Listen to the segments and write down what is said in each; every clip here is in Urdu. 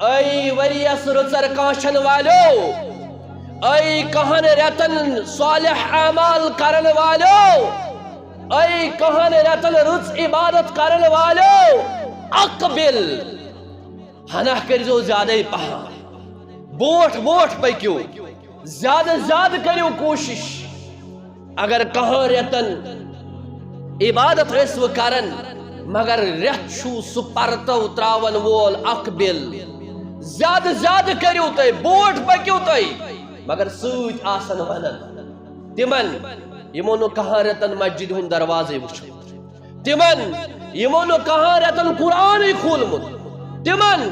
اے وریس رچر کانشن والو، اے کہن رتن صالح اعمال کرن والو، اے کہن رتن رچ عبادت کرن والو، اقبل ہنہ کرزو زیادہ پہا، بوٹ بوٹ پکیو، زیادہ زیادہ کریو کوشش۔ اگر کہاں رتن عبادت ریسو کرن مگر ریت چھو سپرتو تراون وول، اقبل زیادہ زیادہ کریو تے، بوٹ پکیو تے، مگر سوچ آسن ونن تمن یمو نو کہاں رتن مسجد ہن دروازے وچھو، تمن یمو نو کہاں رتن قرآن کھولمت، تمن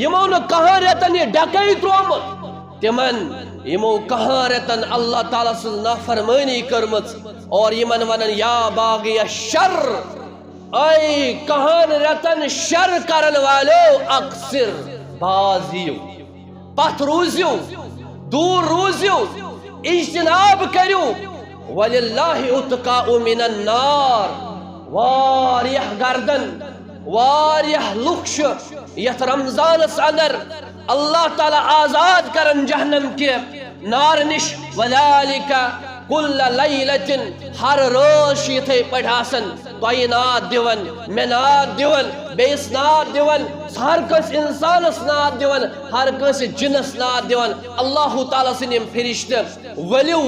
یمو نو کہاں رتن یہ ڈکائی ترومت، تمن یمو کہاں رتن اللہ تعالیٰ سے نافرمانی کرمت، اور یمن ونن یا باغی الشر، اے کہاں رتن شر کرن والو، اقصر بازیو، پتھ روزیو، دور روزیو، اجتناب کریو، وَلِلَّهِ اُتْقَاءُ مِنَ النَّارِ، واریہ گردن واریہ لکش یت رمضان اندر اللہ تعالیٰ آزاد کرن جہنم کے نار نش، وَذَلِكَ کل لیلتن ہر روز یتھے پڑھاسن توئی ناد دیون، میں ناد دیون، بیس ناد دیون، ہر کس انسانس ناد دیون، ہر کس جنس ناد دیون، اللہ تعالیٰ سنیم فرشت ولیو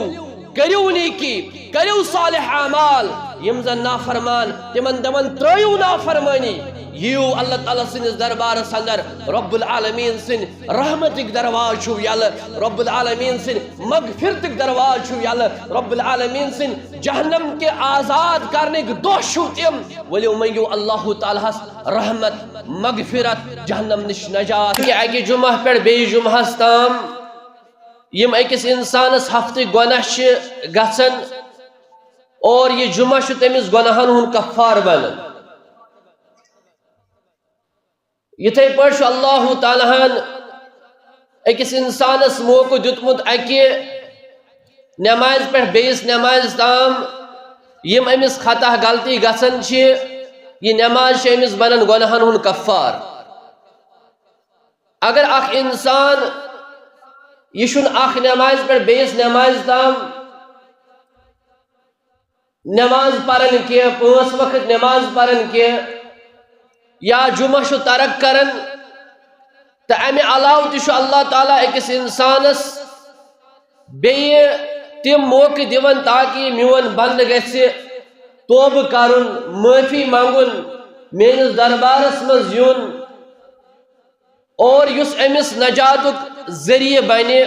کریو نیکی، کریو صالح اعمال، یم زن نافرمان تمن دمن ترائیو نافرمانی، یو اللہ تعالیٰ سنس دربار سندر رب العالمین سن رحمتک درواز چھو یل، رب العالمین سن مغفرتک درواز چھو یل، رب العالمین سن جہنم کے آزاد کرنے کے دو چھو تیم، ولیو منگو اللہ تعالیٰ رحمت مغفرت جہنم نش نجات۔ کہ اگے جمعہ پر بے جمعہ ستام یم اکس انسانس ہفتے گناہ چھ گژھن اور یہ جمعہ چھ تمس گناہن ہن کفار بنن، یتھے پٲٹھۍ چھُ اللہ تعالیٰ ہن اکس انسانس موقع دیتمت اکہ نماز پہ بیس نماز تام یم امس خطا غلطی گژھن چھ، یہ نماز چھ امس بنن گناہن ہن کفار۔ اگر اخ انسان یہ چھُنہٕ اخ نماز پہ بیس نماز تام نماز پرن کی، پانچ وقت نماز پرن کی، یا جمعہ چھُ ترک کرن، تو امہ علاوہ تہ چھُ اللہ تعالیٰ اکس انسانس بیٚیہِ تم موقع دیون تاکہ میون بند گژھِ توبہ کرن، معافی منگن، میانس دربارس مز یون، اور یس امس نجاتک ذریعہ بنہ،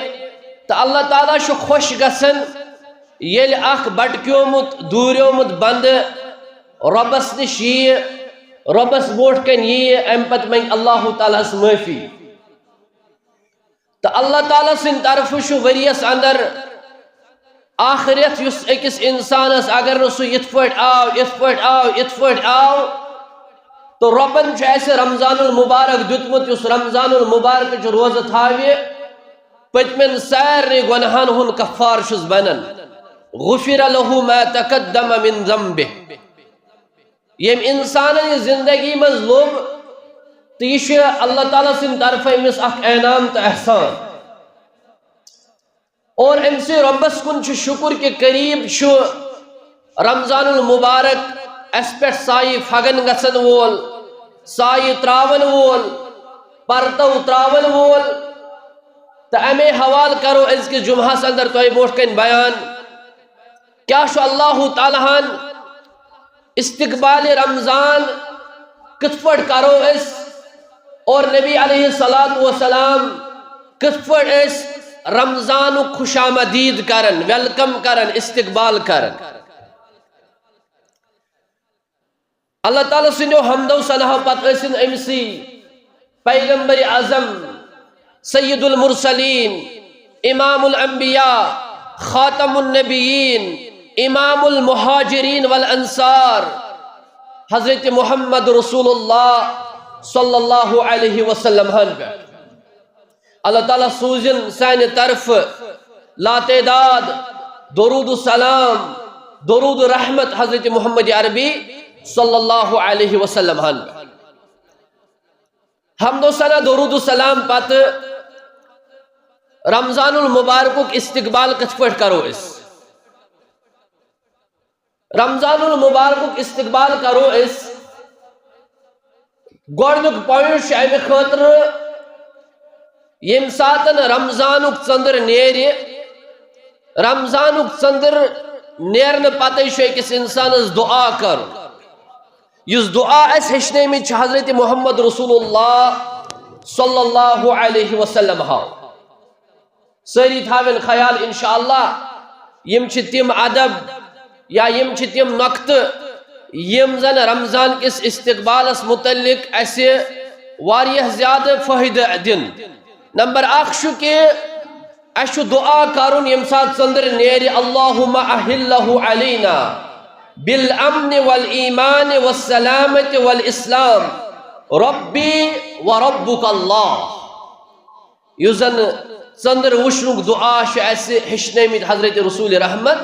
تو اللہ تعالیٰ چھُ خوش گژھان ییٚلہِ اکھ بٹکیومت دوریومت بند ربس نش یی، ربس برونٛٹھ کن یی، ام پتہ منگ اللہ تعالیٰ ہس معافی۔ تو اللہ تعالیٰ سن طرف وریس اندر آخرت یس اکس انسانس اگر نہ سہ یت پٲٹھۍ آو یت پٲٹھۍ آو یت پٲٹھۍ آو، تو ربن چھُ اسہِ رمضان المبارک دیتمت، یس رمضان المبارک روزہ تھاوِ پتمن سارے گناہن ہن کفار چھُس بنن، غفر له ما تقدم من ذنبه، یم انسان یہ زندگی مز لوب تو یہ اللہ تعالیٰ سن طرف امس اخ انعام تو احسان، اور ام سے ربس کن شکر کے قریب رمضان المبارک اس پہ سائی پھگن گژھن وول، سائی تراون وول، پرتو تراون وول، تو امے حوال کرو از کے جمعہ اندر تو برونٛٹھ کن بیان کیا چھُ اللہ تعالیٰ ہن استقبال رمضان کت پٲٹھۍ کرو اس، اور نبی علیہ السلام کت پٲٹھۍ اس رمضان خوش آمدید کرن، ویلکم کرن، استقبال کرن۔ اللہ تعالیٰ سنو حمد و ثنا پتہ ٲسِن أمسی پیغمبر اعظم سید المرسلین، امام الانبیاء، خاتم النبیین، امام المہاجرین والانصار، حضرت محمد رسول اللہ صلی اللہ علیہ وسلم ہن پہ اللہ تعالیٰ سوزن سانہ طرف لا تعداد درود السلام، درود رحمت حضرت محمد عربی صلی اللہ علیہ وسلم ہن پہ۔ حمد و ثنا درود و سلام پتہ رمضان المبارک استقبال کت پہ کرو اس رمضان المبارک استقبال کرو اس گوڑنک پوائنٹ امہ خاطر یم ساتن رمضانک ژندر نیرِ رمضانک ژندر نیرن پتہ أکس انسانس دعا کر یس دعا اس ہیچنٲمٕتۍ چھِ حضرت محمد رسول اللہ صلی اللہ علیہ وسلم ہاو ساری تھاوین خیال انشاءاللہ یم چھ تم ادب یا یم چھ تم نقطہ یم زن رمضان کس استقبالس متعلق اسہ واریاہ زیادہ فائدہ دن نمبر اخ چھ کہ اس دعا کرن یم سات ژندر نیرِ اللہم احلہ علینا بالامن والایمان والسلامت والاسلام ربی وربک اللہ یس زن ژندر وشنک دعا اسہ ہیچنٲمٕتۍ حضرت رسول رحمت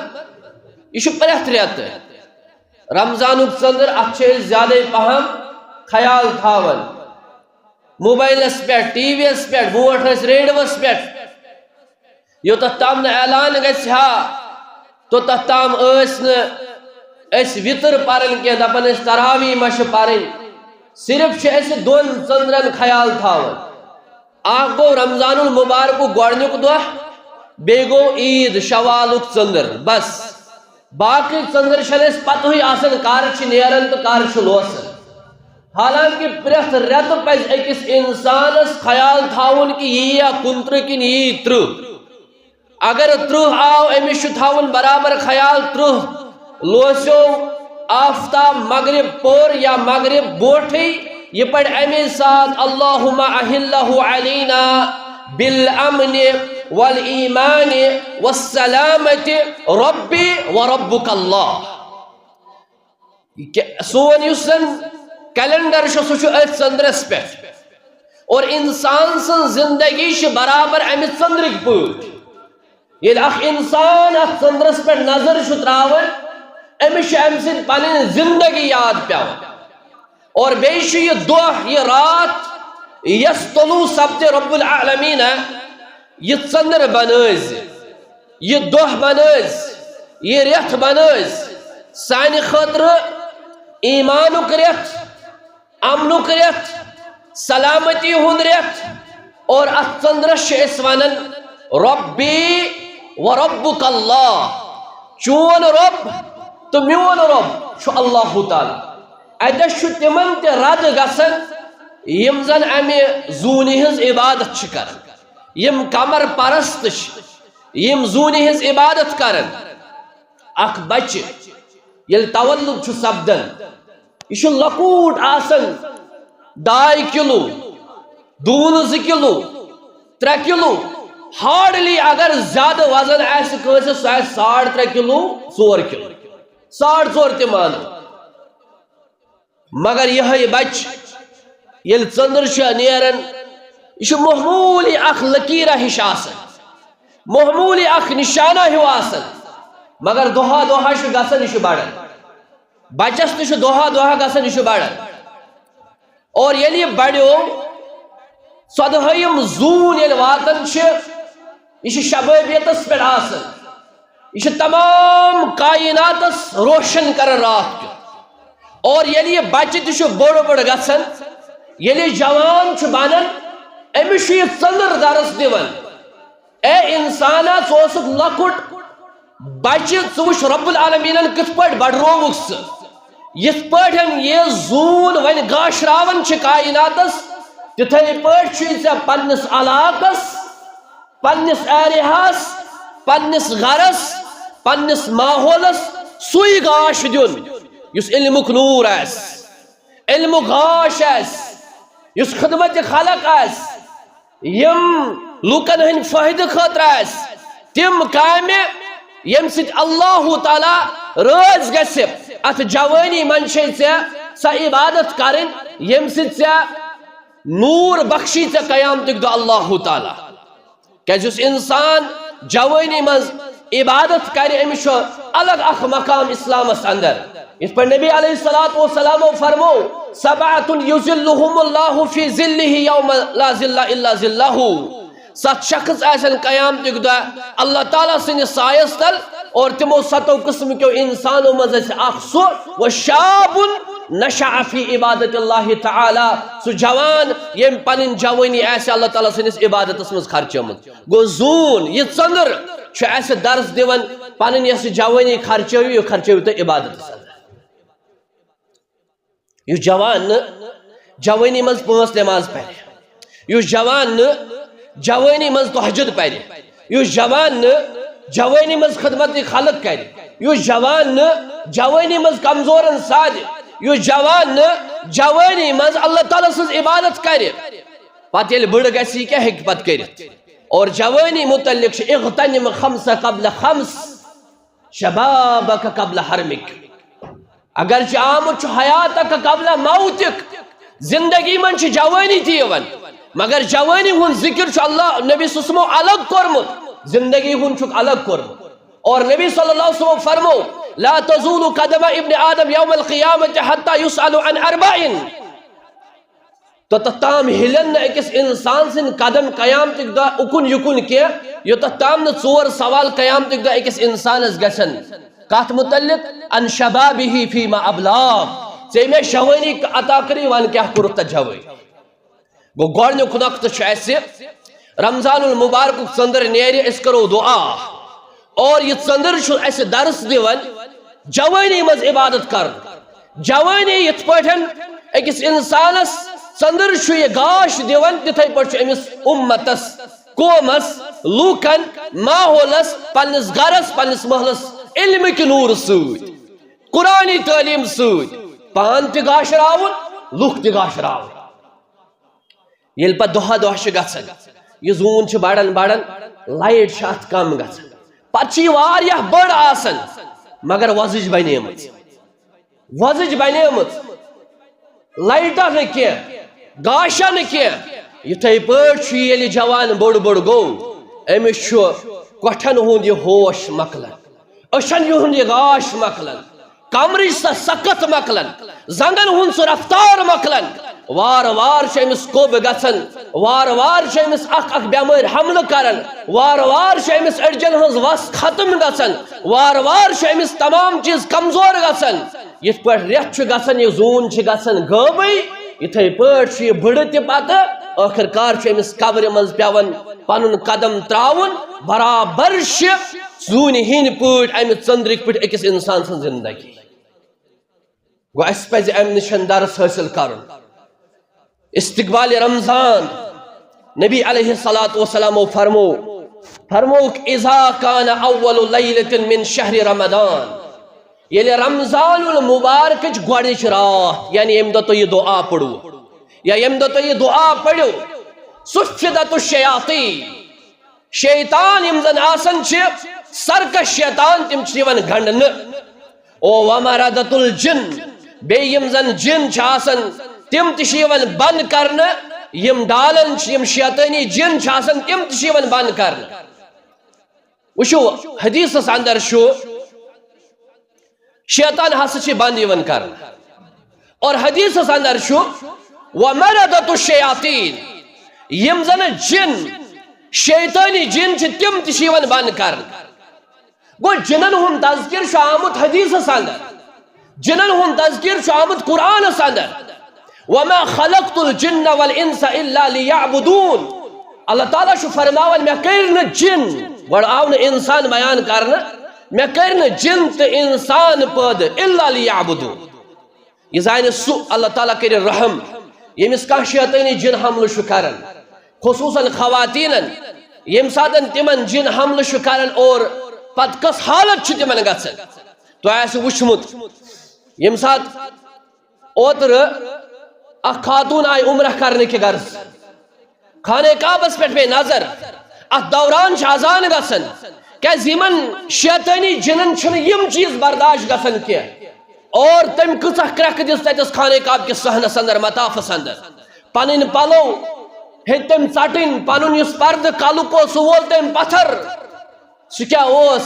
یہ پرٛٮ۪تھ رٮ۪تہٕ رمضانک ژندر اتھ چھِ أسۍ زیادے پہم خیال تھاون موبائلس پہ ٹی وی یس پہ برونٹھ ٲسۍ ریڈیوس پہ یوتتھ تام نہٕ اعلان گژھِ ہا توتتھ تام ٲسۍ نہٕ أسۍ وِتر پرن کینٛہہ دپان ٲسۍ تراوی ما چھِ پرٕنۍ صرف چھِ أسۍ دۄن ژندرن خیال تھاون اکھ گوٚو رمضان المبارک گۄڈنیُک دۄہ بیٚیہِ گوٚو عید شوالُک ژندر بس باقی ژندر چھنہٕ اَسہِ پتہٕے آسان کر چھِ نیران تہٕ کر چھُ لوسان حالانکہ پرٛٮ۪تھ رٮ۪تہٕ پزِ أکِس انسانس خیال تھاوُن کہ یہِ یِیا 29 کِنہٕ یہِ یی 30 اگر 30 آو أمِس چھُ تھاوُن برابر خیال 30 لوسیو آفتاب مغرب پور یا مغرب بوٹھٕے یہ پڑھ امی ساتھ اللہم احلہ علینا بالامن والایمان والسلامت ربی وربک اللہ سون یس زن کیلنڈر سہ ات ژندرس پہ اور انسان سن زندگی برابر امہ ژندرک پٲٹھۍ ییٚلہِ اکھ انسان ات ژندرس پہ نظر تراوان امس امہ سۭتۍ پنٕنۍ زندگی یاد پیوان اور بیٚیہِ چھُ یہِ دۄہ یہِ رات یس طلوع سپدِ رب العالمین یہ ژندر بنٲوۍ یہ دۄہ بنٲوۍ یہ رٮ۪تھ بنٲوۍ سانہِ خٲطرٕ ایمانُک رٮ۪تھ امنُک رٮ۪تھ سلامتی ہُنٛد رٮ۪تھ اور اتھ ژندرس چھِ أسۍ ونان ربی وربک اللہ چون رب تو میون رب چھُ اللہ تعالیٰ اتس چھُ تمن تہِ رد گژھان یم زن امہِ زوٗنہِ ہٕنٛز عبادت چھِ کران یم قمر پرست یم زوٗنہِ ہٕنٛز عبادت کران اکھ بچہ ییٚلہِ تولُد چھُ سپدان یہ چھُ لۄکوٗٹ آسان 2 کِلوٗ دوٗنہٕ 2 کِلوٗ 3 کِلوٗ ہارڈلی اگر زیادٕ وزن آسہِ کٲنٛسہِ سُہ آسہِ 3.5 کِلوٗ 4 کِلوٗ 4.5 تہِ مانو مگر یِہے بچہ ییٚلہِ ژندر چھُ نیران یہ چھُ معموٗلی اکھ لکیرہ ہِش آسان معموٗلی اکھ نشانہ ہیوٗ آسان مگر دۄہا دۄہا چھُ گژھان یہِ چھُ بڑان بچس تہِ چھُ دۄہا دۄہا گژھان یہِ چھُ بڑان اور ییٚلہِ یہِ بڑیو 14 زوٗن ییٚلہِ واتان چھِ یہ چھُ شبٲبیتس پٮ۪ٹھ آسان یہ چھُ تمام کائناتس روشن کران رات کیُتھ اور ییٚلہِ یہِ بچہ تہِ چھُ بوٚڑ بوٚڑ گژھان ییٚلہِ یہِ جوان چھُ بنان أمِس چھُ یہِ ژندر درس دِوان اے انسانا ژٕ اوسُکھ لۄکُٹ بچہ ژٕ وٕچھ رب العالمیٖنن کِتھ پٲٹھۍ بڑرووُکھ ژٕ یِتھ پٲٹھۍ یہِ زوٗن وۄنۍ گاشراوان چھِ کائناتس تِتھے پٲٹھۍ چھُے ژےٚ پننس علاقس پننس ایریاہس پننس گرس پننس ماحولس سُے گاش دیُن یُس علمُک نوٗر آسہِ علمُک گاش آسہِ یُس خدمت خلق آسہِ یم لوٗکن ہٕنٛدۍ فٲیدٕ خٲطرٕ آسہِ تِم کامہِ ییٚمہِ سۭتۍ اللہ تعالیٰ رٲضۍ گژھِ اتھ جوٲنی منٛز چھے ژےٚ سۄ عبادت کرٕنۍ ییٚمہِ سۭتۍ ژےٚ نوٗر بخشی ژےٚ قیامتٕکۍ دۄہ اللہ تعالیٰ کیازِ یُس انسان جوٲنی منٛز عبادت کرِ أمِس چھُ الگ اکھ مقام اسلامس اندر اس پر نبی علیہ السلام فرمو سبعۃ یظلھم اللہ فی ظلہ یوم لا ظل الا ظلہ، 7 شخص ایسن قیامتک دہ اللہ تعالیٰ سندس سایس تل، اور تمو 7 قسم کیو انسانوں مز اخ سو وشاب نشأ فی عبادت اللہ تعالی، سو جوان یم پنن جوانی ایسے اللہ تعالیٰ سندس عبادت مز خرچمت گو زون یہ ژندر ایسے درس دیون پنن یس جوانی خرچوی تو عبادت یہ جوان جوانی مز 5 نماز پڑھے، یہ جوان جوانی مز تہجد پڑھے، یہ جوان جوانی مز خدمت خلق کرے، یہ جوان جوانی مز کمزورن ساد، یہ جوان جوانی مز اللہ تعالیٰ سز عبادت کرے، پتہ یل بڑ گسی کیا ہیک پت کرت۔ اور جوانی متعلق اغتنم 5 قبل 5 شبابک قبل حرمک، اگرچہ آمد حیاتک قبل موتک، زندگی من جوانی تیون مگر جوانی ہن ذکر اللہ نبی صلی اللہ علیہ وسلم الگ کرمت، زندگی ہن الگ کرمت۔ اور نبی صلی اللہ علیہ وسلم فرمو لا تزول قدم ابن آدم یوم القیامت حتی یسأل عن 4، تو تام ہلن اکس انسان سن قدم قیامتک دہ اکن یکن کی یوتھ تام نہ 4 سوال قیامتک دہ اکس انسانس گژھن کت متعلق ان شبابہ فیما ابلاغ، ژے میں شوانی عطا کری وان کیا کورت جوانی گو گۄڈنیُک نقطہ چھُ اسہِ رمضان المبارک ژندر نیرِ أسۍ کرو دعا، اور یہ ژندر چھُ اسہِ درس دِوان جوانی مز عبادت کر، جوانی یتھ پٲٹھۍ أکِس انسانس ژندر چھُ یہ گاش دِوان تِتھے پٲٹھۍ چھُ أمِس اُمتس قومس لوٗکن ماحولس پننس گرس پننس محلس علمٕکۍ نوٗر سۭتۍ قرآنی تعلیٖم سۭتۍ پان تہِ گاشراوُن لُکھ تہِ گاشراوُن۔ یل پتہ دۄہ دۄہ چھُ گژھان یہ زون چھُ بڑان بڑان لایٹ چھِ اتھ کم گژھان، پتہٕ چھِ یہِ واریاہ بٔڑ آسان مگر وۄزٕج بنیمٕژ لایٹا نہٕ کینٛہہ گاشا نہٕ کینٛہہ، یِتھے پٲٹھۍ چھُ ییٚلہِ جوان بوٚڑ گوٚو أمِس چھُ کۄٹھٮ۪ن ہُنٛد یہِ ہوش مۄکلان، أچھن ہُنٛد یہِ گاش مۄکلان، کمرٕچ سۄ سخت مۄکلان، زنگن ہُنٛد سُہ رفتار مۄکلان، وار وار چھُ أمِس کوٚب گژھان، وار وار چھُ أمِس اکھ بٮ۪مٲرۍ حملہٕ کران، وار وار چھُ أمِس أڈجن ہٕنٛز وس ختم گژھان، وار وار چھُ أمِس تمام چیٖز کمزور گژھان، یِتھ پٲٹھۍ رٮ۪تھ چھُ گژھان یہِ زوٗن چھِ گژھان غٲبٕے، یِتھے پٲٹھۍ چھُ یہِ بٕڑٕ تہِ پتہٕ ٲخر کار چھُ أمِس قبرِ منٛز پٮ۪وان پنُن قدم تراوُن، برابر چھِ زوٗنہِ ہِنٛدۍ پٲٹھۍ امہِ ژندرٕکۍ پٲٹھۍ أکِس انسان سٕنٛز زندگی۔ گوٚو اسہِ پزِ امہِ نِش درس حٲصِل کرُن۔ استقبال رمضان نبی علیہ السلام فرموک اذا کان اول لیلۃ من شہر رمضان، ییٚلہِ رمضان المبارک گۄڈنِچ رات یعنی ییٚمہِ دۄہ تُہۍ یہِ دعا پٔرِو یا ییٚمہِ دۄہ تُہۍ یہِ دعا پٔرِو صفدت الشیاطین، شیطان یِم زن آسان چھِ سرکش شیطان تِم چھِ یِوان گنڈنہٕ، او ومردت الجن، بیٚیہِ یِم زن جن چھِ آسان تِم تہِ چھِ یِوان بنٛد کرنہٕ، یِم ڈالن چھِ یِم شیطٲنی جن چھِ آسان تِم تہِ چھِ یِوان بنٛد کرنہٕ۔ وٕچھو حدیثس اندر چھُ شیطان ہسا چھِ بنٛد یِوان کرنہٕ، اور حدیثس اندر چھُ ومردت الشیاطین، یِم زن جن شیطٲنی جن چھِ تِم تہِ چھِ یِوان بنٛد کرنہٕ۔ گوٚو جنن ہُنٛد تذکر چھُ آمُت حدیثس اندر، جنن ہُنٛد تذکر چھُ آمُت قرآنس اندر، وما خلقت الجن والانس الا ليعبدون، اللہ تعالیٰ چھُ فرماوان مےٚ کٔرۍ نہٕ جن، گۄڈٕ آو نہٕ انسان بیان کرنہٕ، مےٚ کٔرۍ نہٕ جن تہٕ انسان پٲدٕ الا ليعبدون، یہ زانہِ سُہ اللہ تعالیٰ کٔرِ رحم ییٚمِس کانٛہہ شیطٲنی جن حملہٕ چھُ کران، خصوٗصاً خواتیٖنن ییٚمہِ ساتہٕ تِمن جن حملہٕ چھُ کران اور پتہٕ کۄس حالت چھِ تِمن گژھان۔ تۄہہِ آسہِ وٕچھمُت ییٚمہِ ساتہٕ اوترٕ اکھ خاتون آئی عمرہ کرنے کے غرض، خانہ کعبس پہ نظر، ات دوران اذان گژھان، کیازِ یمن شیطانی جنن چھنہٕ یم چیز برداشت گژھان کینٛہہ، اور تم کۭژاہ کرٛٮ۪کھ دِژ تتس خانہ کعبہ کِس صحنس اندر مطافس اندر، پنٕنۍ پلو ہیٚتۍ تٔمۍ ژٹٕنۍ، پنُن یُس پردٕ کلُک اوس سُہ وول تٔمۍ پتھر، سُہ کیٛاہ اوس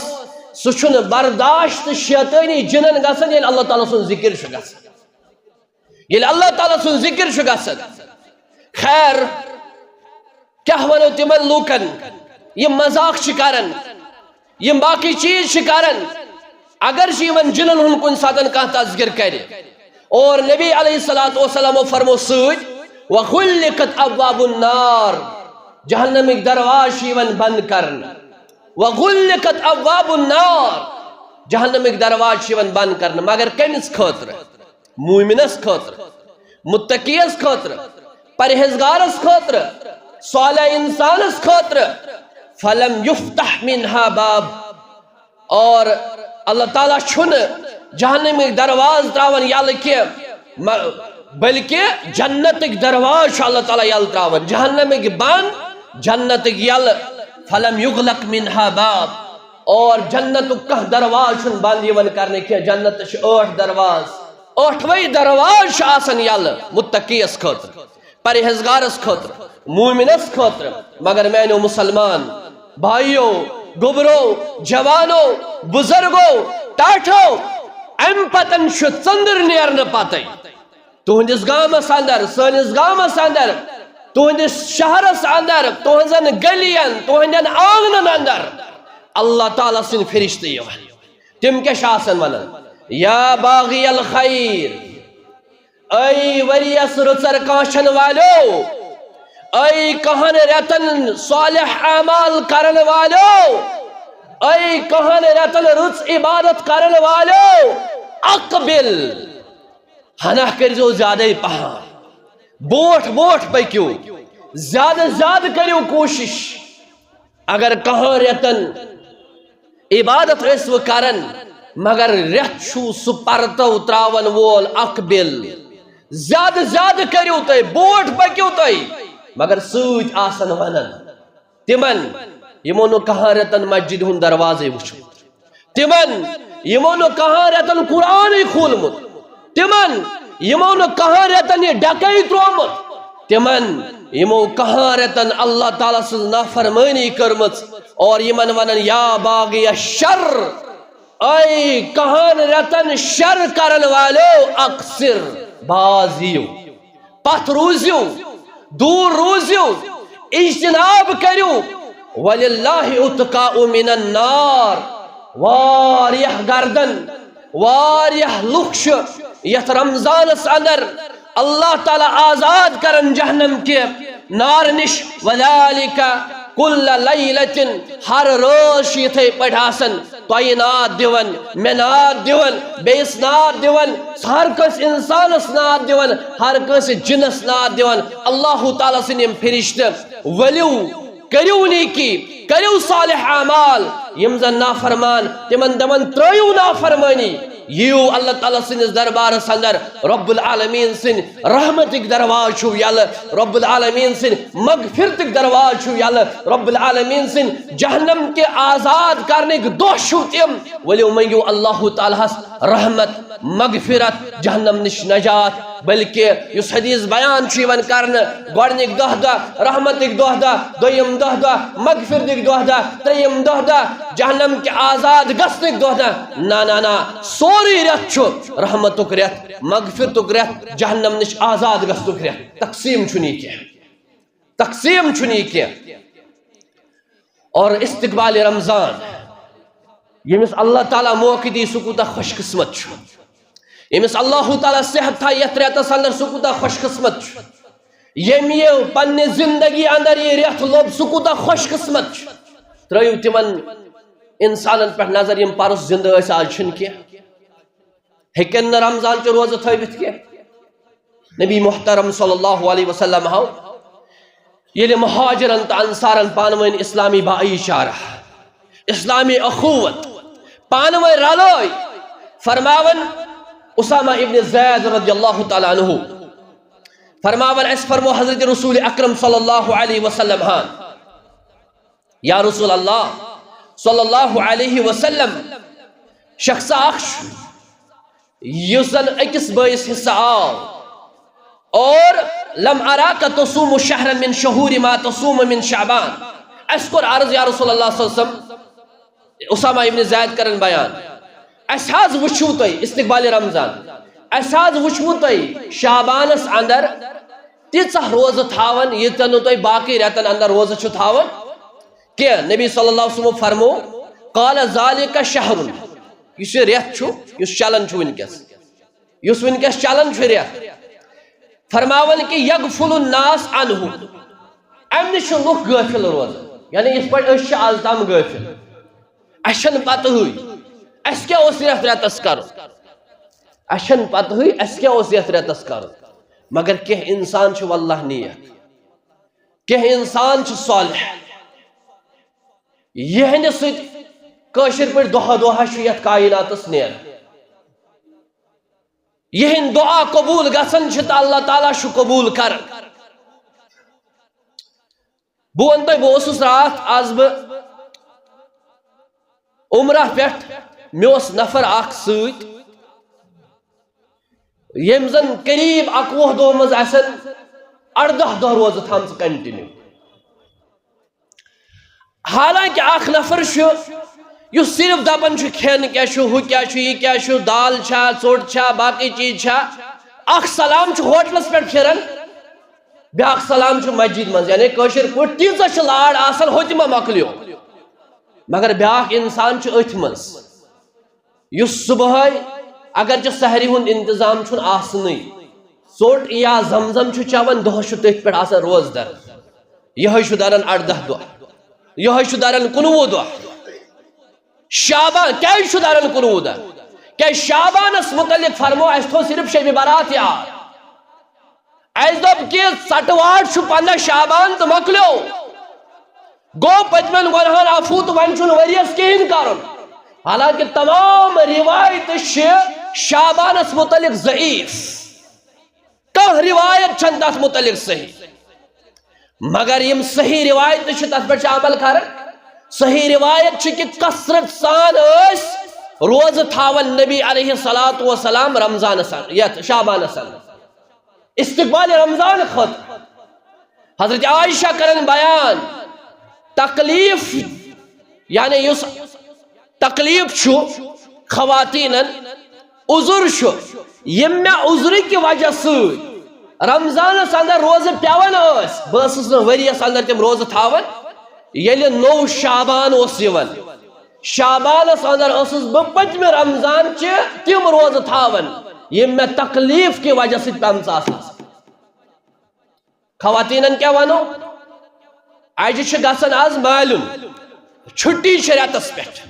سُچھن برداشت شیطانی جنن گسن یل اللہ تعالیٰ سن ذکر چھ گسن یل اللہ تعالیٰ سن ذکر چھ گسن خیر کیا ونو تمن لوکن یم مذاق چھ کرن یم باقی چیز چھ کرن اگر یمن جنن ہن کن ساتن کانٛہہ تذکر کرِ اور نبی علیہ السلام فرمو سۭتۍ وَخُلِّقَتْ أَبْوَابُ النَّارِ جہنمک دروازٕ یِوان بند کرن وَغُلِّقَتْ أَبْوَابُ النَّارِ جہنمک دروازٕ یِوان بند کرن مگر کمس خٲطرٕ مومنس خٲطرٕ متقیس خٲطرٕ پرہیزگارس خٲطرٕ صالح انسانس خٲطرٕ فَلَمْ يُفْتَحْ مِنْهَا باب اور اللہ تعالیٰ چھُنہٕ جہنمک دروازٕ تراوان یلہٕ کینٛہہ بلکہ جنتک دروازٕ چھُ اللہ تعالیٰ یلہٕ تراوان جہنمک بند جنتک یلہٕ فلم یغلق منها باب اور جنتک کانٛہہ دروازٕ چھُنہٕ بند یِوان کرنہٕ کینٛہہ جنتس چھِ 8 دروازٕ 8وے دروازٕ چھِ آسان یلہٕ متقیس خٲطرٕ پرہیزگارس خٲطرٕ مومنس خٲطرٕ مگر میانیو مسلمان بھائیو گوبرو جوانو بزرگو ٹاٹھو ام پتن چھُ ژٔنٛدٕر نیرنہٕ پتے تہنٛدِس گامس اندر سٲنِس گامس اندر تہنٛدِس شہرس اندر تہنٛزن گلین تہنٛدٮ۪ن آنگنن اندر اللہ تعالیٰ سٕنٛدۍ فرشتہٕ یِوان تِم کیٛاہ چھِ آسان ونان یا باغی الخیر اے ؤریس رٕژر کانٛچھن والیو اے کہن رٮ۪تن صالح اعمال کرن والیو اے کہن رٮ۪تن رٕژ عبادت کرن والیو اقبل ہنا کرزو زیادہ پہاں بوٹ بوٹ پکیو زیادہ زیادہ کریو کوشش اگر کہاں رٮ۪تن عبادت ٲسوٕ کرن مگر رٮ۪تھ چھُو سُہ پرتو تراون وول اقبل زیادہ زیادہ کریو تُہۍ بوٹ پکیو تُہۍ مگر سۭتۍ آسن ونان تمن یمو نہٕ کہاں رٮ۪تن مسجد ہُنٛد دروازے وٕچھمُت تمن یمو نہٕ کہاں رٮ۪تن قرآنٕے کھوٗلمُت تمن یمو نہٕ کہاں رٮ۪تن یہِ ڈکے تروومُت تمن یمو کہاں رٮ۪تن اللہ تعالیٰ سٕنٛز نافرمٲنی کٔرمٕژ اور یمن ونان یا باغی الشر اے کہاں رٮ۪تن شر کرن والیو اقصر باز یِیِو پتھ روٗزِو دور روزیو اجتناب کریو وللہ اتقاء من النار واریہ گردن واریہ لکھ یت رمضانس اندر اللہ تعالیٰ آزاد کرن جہنم کے نار نش وذالک کل لیلت ہر روز یتھے پٲٹھۍ آسان تۄہہِ ناد دِوان مےٚ ناد دِوان بیٚیِس ناد دِوان ہر کٲنٛسہِ اِنسانس ناد دِوان ہر کٲنٛسہِ جِنس ناد دِوان اللہ تعالیٰ سٕنٛدۍ یِم فرشتہٕ ؤلِو کٔرِو نیکی کٔرِو صالح اعمال یِم زن نافرمان تِمن دپان ترٛٲیِو نافرمٲنی یِیِو اللہ تعالیٰ سٕنٛدِس دربارس اندر رب العالمیٖن سٕنٛدۍ رحمتٕکۍ دروازٕ چھُو یلہٕ رب العالمیٖن سٕنٛدۍ مغفرتٕکۍ دروازٕ چھُو یلہٕ رب العالمیٖن سٕنٛدۍ جہنم کہِ آزاد کرنٕکۍ دۄہ چھُو تِم ؤلِو منگِو اللہ تعالیٰ ہس رحمت مغفرت جہنم نش نجات بلکہ یُس حدیث بیان چھُ یِوان کرنہٕ گۄڈنِکۍ دہ دۄہ رحمتٕکۍ دۄہ دۄہ دوٚیِم دہ دۄہ مغفرتٕکۍ دۄہ دۄہ ترٛیٚیِم دہ دۄہ جہنم کہِ آزاد گژھنٕکۍ دۄہ دۄہ نا سورُے رٮ۪تھ چھُ رحمتُک رٮ۪تھ مغفرتُک رٮ۪تھ جہنم نش آزاد گژھنُک رٮ۪تھ تقسیٖم چھُنہٕ یہِ کینٛہہ تقسیٖم چھُنہٕ یہِ کینٛہہ اور استقبال رمضان ییٚمِس اللہ تعالیٰ موقع دی سُہ کوٗتاہ خوش قسمت چھُ ییٚمِس اللہ تعالیٰ صحت تھایہِ یتھ رٮ۪تس اندر سُہ کوٗتاہ خوش قسمت چھُ ییٚمۍ یہِ پننہِ زندگی اندر یہِ رٮ۪تھ لوٚب سُہ کوٗتاہ خوش قسمت چھُ ترٲیِو تِمن انسانن پٮ۪ٹھ نظر یِم پرُس زندٕ ٲسۍ آز چھِنہٕ کینٛہہ ہیٚکن نہٕ رمضان چہِ روزٕ تھٲوِتھ کینٛہہ نبی محترم صلی اللہ علیہ وسلم آو ییٚلہِ مہاجرن تہٕ انصارن پانہٕ ؤنۍ اسلامی بھایی چارہ اسلامی اخوت پانہٕ ؤنۍ رلٲے فرماون اسامہ ابن زید رضی اللہ تعالیٰ عنہ فرماون اَسہِ فرمو حضرت رسول اکرم صلی اللہ علیہ وسلم ہان یا رسول اللہ صلی اللہ علیہ وسلم شخص اکھ یُس زن أکِس بٲیِس حصہٕ آو اور لم اراک تصوم شہرا من شہور ما تصوم من شعبان اَسہِ کوٚر عرض یا رسول اللہ صلی اللہ علیہ وسلم اسامہ ابن زید کرن بیان اس حاض وچھو تئی استقبال رمضان اس حاض وچھو تئی شعبانس اندر تیسا روز تھاون یہ تنو تئی باقی رہتن اندر روز چھو تھاون کہ نبی صلی اللہ علیہ وسلم فرمو قال ذالک شہر یس ریت چھو یس چلن چھو ونکس چلن چھو ریت فرماون کہ یغفل الناس عنہ ام نش لوگ غافل روز یعنی اس پر اس آز تام غافل اشن پتہ ہوئی اس کیا اس ریتس کرو اشن پتہ ہوئی اس کیا اس ریتس کرو مگر کہ انسان چھ واللہ نیت کہ انسان چھ صالح یہ ست کاشر پر دہا دہا شیت کائناتس نیر یہ دعا قبول گسن چھ اللہ تعالیٰ شو قبول کر بون تو بہس رات آز بہ عمرہ پیٹھ میوس نفر اخ سیت یم زن قریب 11 دہ مز آسن 18 دہ روز تھام کنٹینیو حالانکہ اخ نفر شو یو صرف دپن چھ کھین کیا شو ہو کیا شو یہ کیا شو دال چھا ژوٹ چھا باقی چیز چھا اخ سلام چھ ہوٹلس پہ پھرن بیاکھ سلام چھ مسجد مز یعنی کاشر پٹ تیزا چھ لاڑ آسن ہوتما مکلیو مگر بیاکھ انسان چھ اتھ مز یس صبح اگر چھ سحری ہند انتظام چھن آسنی ژوٹ یا زمزم چھ چون دہ چھ تھی پہ آسان روز در یہ چھ دران 18 دہ یہ چھ دران 19 دہ شعبان کیا چھ دران 19 دہ کہ شعبانس متعلق فرمو اس تھو صرف شب برات یاد اس دب کہ سٹواٹ چھ 15 شعبان تو مکلیو گو پتمن گنہان عفو تو ون چھن وریس کہین کرن حالانکہ تمام روایت شعبانس متعلق ضعیف کہ روایت چھن تس متعلق صحیح مگر یم صحیح روایت چھ تس پہ عمل کرن صحیح روایت چھ کہ کثرت سان اس روز تھاون نبی علیہ الصلوۃ والسلام رمضان سن یا شعبان سن استقبال رمضان خط حضرت عائشہ کرن بیان تکلیف یعنی یس تکلیف چھو خواتین عذر چھو یم میں عذر کی وجہ سے رمضان اندر روز پیون اس بس وریس اندر تم روز تھاون یل نو شعبان اس یون شعبان اندر اسس بہ پتم رمضان چ تم روز تھاون یم میں تکلیف کی وجہ سے پمس آسان خواتین کیا ونو اجہ چھ گژھان آز معلوم چھٹی چھ رٮ۪تس پٮ۪ٹھ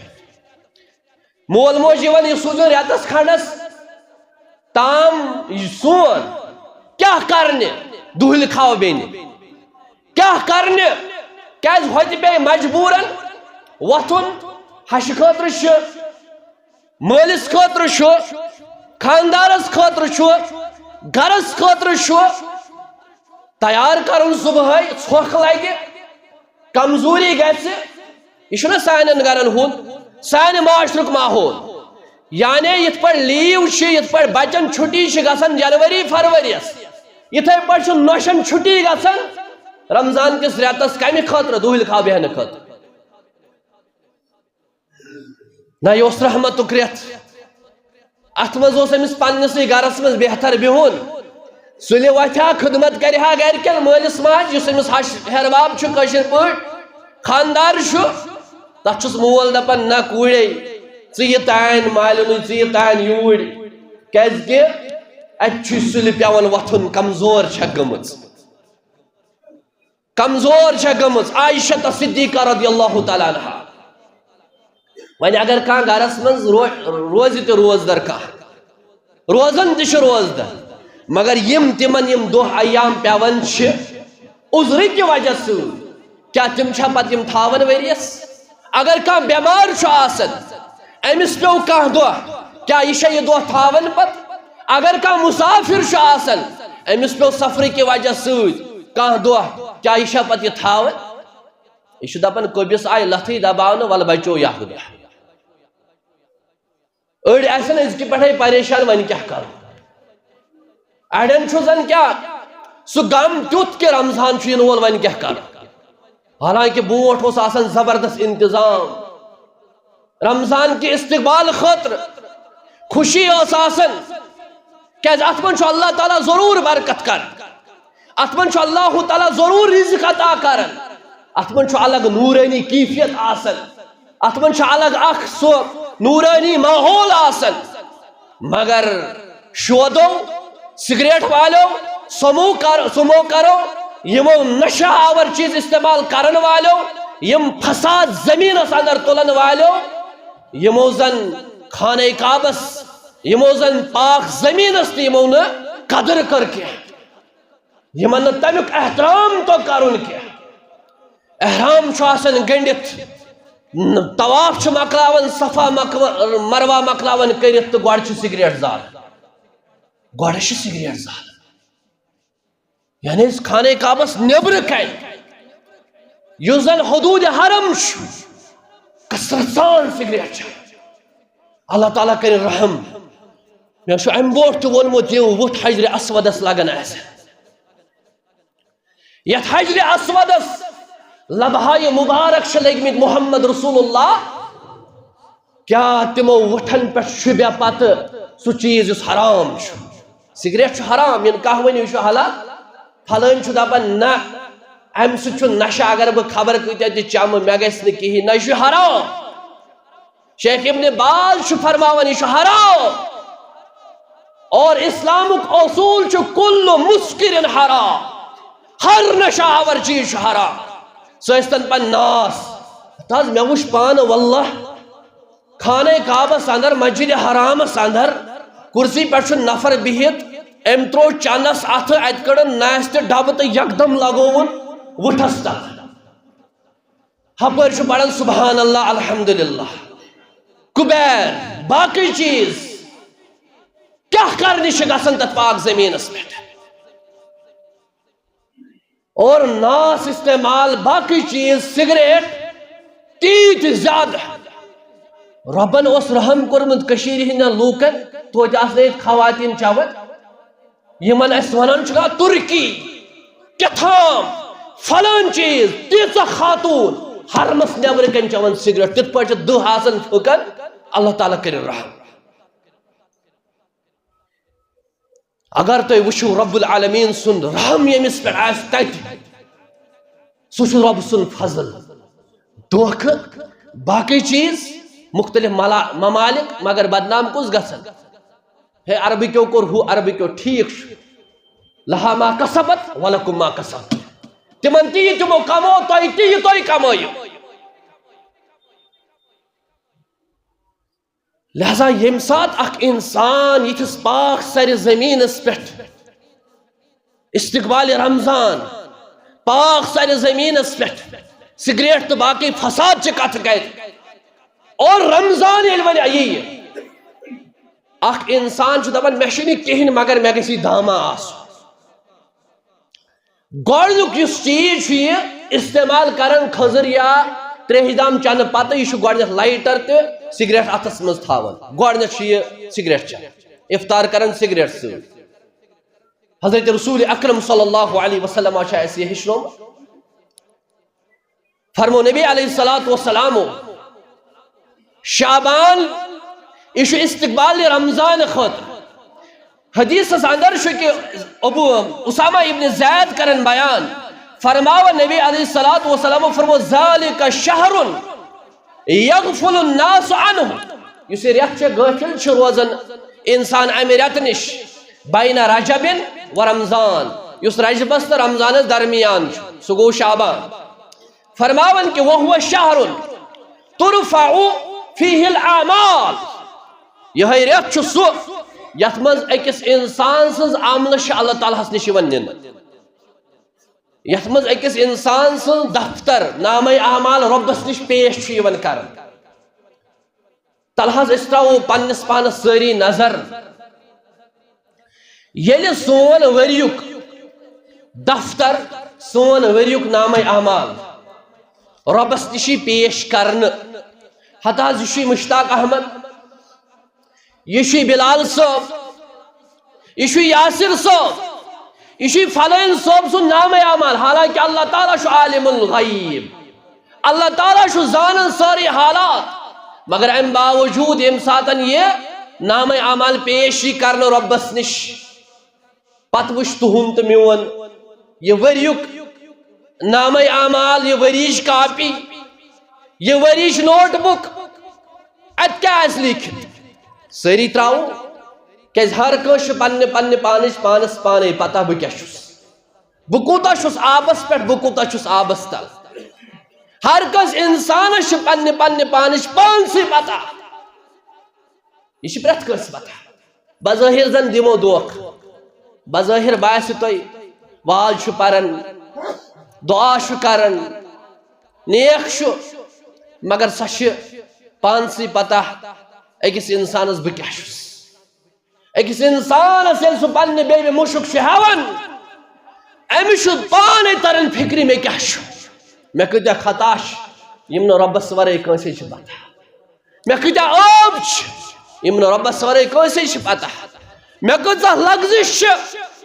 مول موج یوان یہ سوزن رٮ۪تس کھنڈس تام سون کیا کرنے دہل کھاو بیٚنہِ کیا کرنے کیاز ہوتہِ پے مجبورن وتھُن ہشہِ خٲطرٕ چھُ مٲلِس خٲطرٕ چھُ خاندارس خٲطرٕ چھُ گرس خٲطرٕ چھُ تیار کرُن صبحٲے ژھۄکھ لگہِ کمزوری گژھِ یہ چھُنہ سانٮ۪ن گرن ہُنٛد سانہِ معاشرُک ماحول یعنی یتھ پٲٹھۍ لیو چھِ یتھ پٲٹھۍ بچن چھُٹی چھِ گژھان جنوری فروریس یتھے پٲٹھۍ چھِ نۄشن چھُٹی گژھان رمضان کس رٮ۪تس کمہِ خٲطرٕ دُہِل کھاو بیہنہٕ خٲطرٕ نہ یہِ اوس رحمتُک رٮ۪تھ اتھ منٛز اوس أمِس پننِسٕے گرس منٛز بہتر بِہُن سُلہِ وتھِ ہا خدمت کرِ ہا گرِکٮ۪ن مٲلِس ماجہِ یُس أمِس ہش ہیٚرباب چھُ کٲشِر پٲٹھۍ خاندار چھُ تتھ چھُس مول دپان نہ کوٗرے ژٕ یہِ تانۍ مالِنُے ژٕ یہِ تانۍ یوٗرۍ کیازکہِ اتہِ چھُ سُلہِ پیٚوان وتھُن کمزور چھےٚ گٔمٕژ کمزور چھےٚ گٔمٕژ عائشہ صدیقہ رضی اللہ تعالیٰ عنہا وۄنۍ اگر کانٛہہ گرس منٛز روزِ تہِ روزدر کانٛہہ روزان تہِ چھُ روزدر مگر یم تمن یم دۄہ ایام پیٚوان چھِ عذرٕ کہِ وجہ سۭتۍ کیا تم چھا پتہٕ یم تھاون ؤریس اگر کانٛہہ بیمار چھُ آسان أمِس پیٚو کانٛہہ دۄہ کیا یہِ چھا یہِ دۄہ تھاون پتہٕ اگر کانٛہہ مُسافر چھُ آسان أمِس پیٚو سفرٕ کہِ وجہ سۭتۍ کانٛہہ دۄہ کیا یہِ چھا پتہٕ یہِ تھاون یہِ چھُ دپان کٔبِس آیہِ لتھٕے دباونہٕ وَلہٕ بچو یہِ دۄہ أڑۍ آسن أزکہِ پٮ۪ٹھے پریشان وۄنۍ کیاہ کرو اڑین چھُ زن کیا سُہ غم تیُتھ کہ رمضان چھُ یِنہٕ وول وۄنۍ کیاہ کرو حالانکہ برونٹھ اوس آسان زبردست انتظام رمضان کی استقبال خاطر خوشی آسان کیاز اتمن چھو اللہ تعالیٰ ضرور برکت کر اتمن چھو اللہ تعالیٰ ضرور رزق عطا کرن اتمن چھو الگ نورانی کیفیت آسن اتمن چھو الگ اخ سو نورانی ماحول آسن مگر شودو سگریٹ والو سمو کرو یمو نشہ آور چیز استعمال کرن والو یم فساد زمین اندر تلن والو یمو زن خانہ کعبس یمو زن پاک زمین است یمو نے قدر کر کے یمن تمیک احترام تو کرن کے احرام چھو آسن گنڈت طواف چھ مکلاون صفا مروہ مکلاون کرت تو گوڑ چھ سگریٹ زال گوڑ چھ سگریٹ زال یعنی اس خانہ کعبس نیبر کن یس زن حدود حرم کثرت سان سگریٹ چھ اللہ تعالیٰ کر رحم میں چھو ام بوٹ تو وونمت یہ وٹ حجر اسودس لگن ایسے یت حجر اسودس لبہائی مبارک چھ لگمت محمد رسول اللہ کیا تمو وٹھن پہ شبہ پتہ سو چیز اس حرام چھ سگریٹ چھ حرام ین کہ ونیو چھ حلال پھلن چھ دپان نہ ام سہ نشہ اگر بہ خبر کتیا تہ چم مے گژھِ نہ کہین نہ یہ حرام شیخ ابن باز چھ فرماون یہ حرام اور اسلامک اصول چھ کل مسکر حرام ہر نشہ آور چیز حرام سوستن پن ناس تاز میں وش پان واللہ خانہ کعبس اندر مسجد حرامس اندر کرسی پر چھ نفر بہت ام ترو چانس اتھ ات کڑن ناست ڈب تو یکدم لگون وٹھس تک ہپر چھ پڑھن سبحان اللہ الحمدللہ کبیر باقی چیز کیا کرنی چھ گژھن تت پاک زمینس پہ اور ناس استعمال باقی چیز سگریٹ تیت زیادہ ربن اس رحم کورمت کشیر ہند لوکن توتہ آسن خواتین چون یمن اس ونان چھنا ترکی کتھام فلان چیز تیژ خاتون حرمس نیبر کن چون سگریٹ تت پہ دہ آسن پھکن اللہ تعالیٰ کر رحم اگر تو وشو رب العالمین سن رحم یمس پہ آس تت سہ رب سن فضل دھوکہ باقی چیز مختلف ممالک مگر بدنام کس گژھن ہے عربی کیو کور ہو عربی کیو ٹھیک لہا ما کسبت ولکم ما کسبت تمن تی تمو کمو توئی کمائیو لہذا یم سات اخ انسان یتھس پاک سر زمینس پہ استقبال رمضان پاک سر زمینس پہ سگریٹ تو باقی فساد چھ کت کر اور رمضان یل ون یہ اخ انسان چھ دپان مے چھنہ کہین مگر مے گژھی داما آس گۄڈنیُک یُس چیز چھ یہ استعمال کرن خضر یا ترٛیش دام چنہ پتہ یہ گۄڈنیتھ لائٹر تہ سگریٹ اتھس مز تھاون گۄڈنیتھ چھ یہ سگریٹ چھ افطار کرن سگریٹ س حضرت رسول اکرم صلی اللہ علیہ وسلم چھ اس یہ ہچنومت فرمو نبی علیہ الصلوۃ والسلام شعبان یہ استقبال رمضان خاطر حدیث اندر کہ ابو اسامہ ابن زید کرن بیان فرماو نبی علیہ الصلوۃ والسلام فرمو ذالک شہر یغفل الناس عنہ اس ریت چھ غافل چھ روزن انسان امہ ریت نش بین رجب و رمضان اس رجبس تو رمضان درمیان سہ گو شعبان فرماون کہ وہ شہر ترفع فیہ الاعمال یہ ریت چھ سہ یت مز اکس انسان سز عمل اللہ تعالیٰ ہس نش نن یت مز اکس انسان سن دفتر نام اعمال ربس نش پیش کر تلحظ اس ترو پنس پانس ساری نظر یل سون وریک دفتر سون وریک نام اعمال ربس نش پیش کرن حتی یہ مشتاق احمد یہ بلال صاحب یہ یاسر صاحب یہ فلان صاحب سن نام اعمال حالانکہ اللہ تعالیٰ عالم الغیب اللہ تعالیٰ زانن ساری حالات مگر ام باوجود یم ساتن یہ نام اعمال پیشی کرن ربس نش پت وش تہن تو میون یہ وریک نام اعمال یہ وریش کاپی یہ وریش نوٹ بک ات کیا لکھت سری تراؤ کیاز ہر کش پنہ پنہ پانس پانے پتہ بہ کیا چھس بہ کوتاہ چھس آبس پہ بہ کوتاہ چھس آبس تل ہر کس انسانس پنہ پنہ پانس پانسی پتہ یہ پریت کس پتہ بظاہر زن دمو دوکھ بظاہر باس تھی واز پران دعا کرن نیک مگر سہ پانسی پتہ اکس انسانس بہ کیا چھس اکس انسانس یل سہ پنہ بیوی مشک ہیوان امس پانے تران فکری میں کیا میں کتیا خطا یم نہ ربس ورے کنسے پتہ میں کتیا عیب یم نہ ربس ورے کنسے پتہ میں کتیا لغزش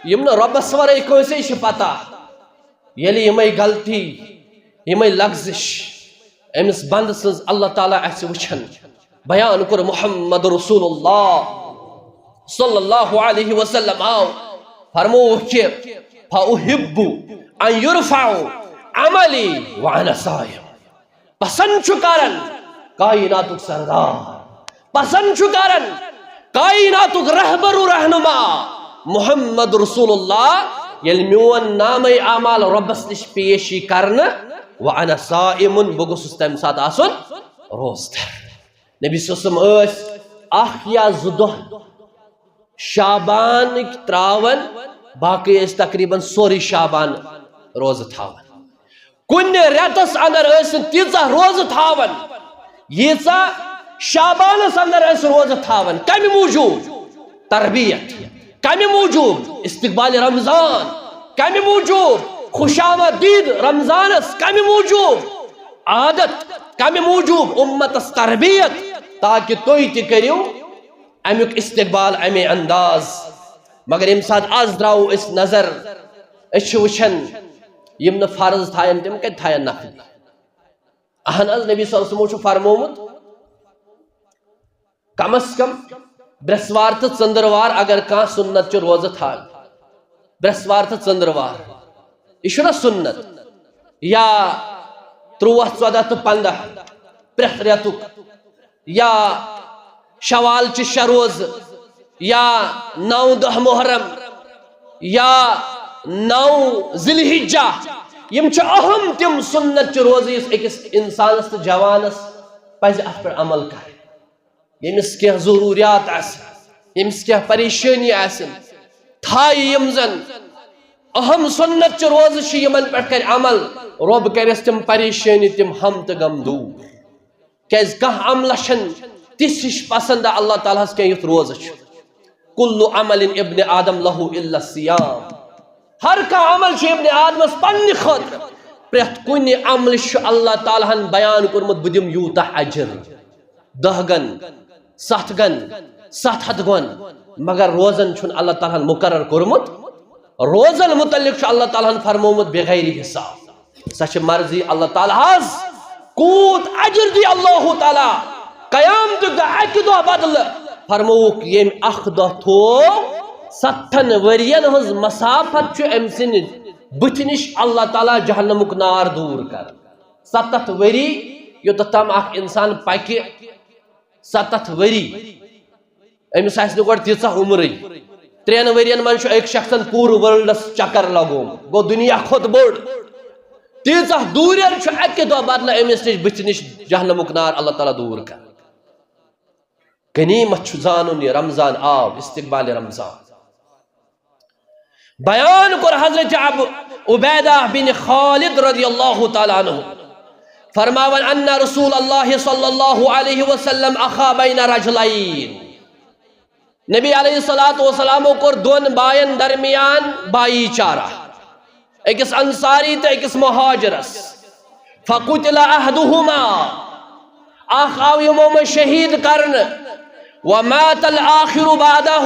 یم نہ ربس ورے کنسے پتہ یلی یمے غلطی یمے لغزش امس بند سز اللہ تعالیٰ اس وچھن بیان کر محمد رسول اللہ صلی اللہ علیہ وسلم آو فرمو کہ فَأُحِبُّ أَن يُرْفَعُ عَمَلِي وَأَنَا صَائِمٌ پسند چھُ کرن کائناتک سردار پسند چھُ کرن کائناتک رہبر و رہنما محمد رسول اللہ یل میون نام اعمال ربس نش پیشی کرن وَأَنَا صَائِمٌ بہ گوٚژھُس تمہ ساتہٕ آسُن روزدر نبی صلی اللہ علیہ وسلم ٲسۍ اکھ یا زٕ دۄہ شابانٕکۍ تراون باقی ٲسۍ تقریباً سورُے شابان روزٕ تھاون کُنہِ رٮ۪تس اندر ٲسۍ نہٕ تیٖژاہ روزٕ تھاون ییٖژاہ شابانس اندر ٲسۍ روزٕ تھاون کمہِ موٗجوٗب تربیت کمہِ موٗجوٗب استقبال رمضان کمہِ موٗجوٗب خوشامدید رمضانس کمہِ موٗجوٗب عادت کمہِ موٗجوٗب اُمتس تربیت تاکہ تُہۍ تہِ کٔرِو امیُک استقبال امے انداز مگر یم سات آز دراو اس نظر اس وچھن یم نہ فرض تھائن تم کت تھائن نفل اہن از نبی صلی اللہ علیہ وسلم فرمومت کم از کم برسوار تو ژندروار اگر کان سنت چ روزہ تھان برسوار تو ژندروار یہ نا سنت یا 13 14 تو 15 پرٛٮ۪تھ رٮ۪تُک یا شوال چہ 6 روز یا 9 دہ محرم یا 9 ذی الحجہ یم چھ اہم تم سنت چہ روز اس اکس انسانس تو جوانس پزِ ات پہ عمل کر یمس کیا ضروریات آسن یمس کیا پریشانی آسن تھائی یم زن اہم سنت چہ روز یمن پہ کر عمل رب کرس تم پریشانی تم ہم تو غم دور کیاز کانٛہہ عملہ چھن تِژھ ہِش پسند اللہ تعالیٰ ہس کینٛہہ یُتھ روزہ چھُ کل عمل ابن آدم لہو الا الصیام ہر کانٛہہ عمل چھُ ابن آدمس پننہِ خٲطرٕ پرٛٮ۪تھ کُنہِ عملہِ چھُ اللہ تعالیٰ ہن بیان کوٚرمُت بہٕ دِمہٕ یوٗتاہ اجر 10 گن 7 گن 700 گن مگر روزن چھُنہٕ اللہ تعالیٰ ہن مقرر کوٚرمُت روزن متعلق چھُ اللہ تعالیٰ ہن فرمومُت بغیر حساب سۄ چھِ مرضی اللہ تعالیٰ ہس کوٗت اجر دی اللہ تعالیٰ قیامتُک دۄہ اکہِ دۄہ بدلہٕ فرموک یم اخ دہ تھو 70 ورین ہز مسافت چھ ام سن بت نش اللہ تعالیٰ جہنمک نار دور کر 7 وری یوتھ تام اخ انسان پکہ 7 وری امس آس گۄڈٕ تیٖژاہ عمرٕے 3 ورین من اک شخصن پور ورلڈس چکر لگوم گو دنیا کھوت بوڑ تیٖژاہ دوٗرٮ۪ن چھُ اکہِ دۄہ بدلہٕ امس نش بت نش جہنمک نار اللہ تعالیٰ دور کر غنیمت چھُ زانُن یہ رمضان آو استقبال رمضان بیان کر حضرت عبیدہ بن خالد رضی اللہ تعالیٰ عنہ فرماون ان رسول اللہ صلی اللہ علیہ وسلم اخا بین رجلین نبی علیہ السلام کر دون بائن درمیان بائی چارہ اکس انصاری تو اکس مہاجرس فقتل احدہما اخ آو یمو میں شہید کرن ومات الآخر بعدہ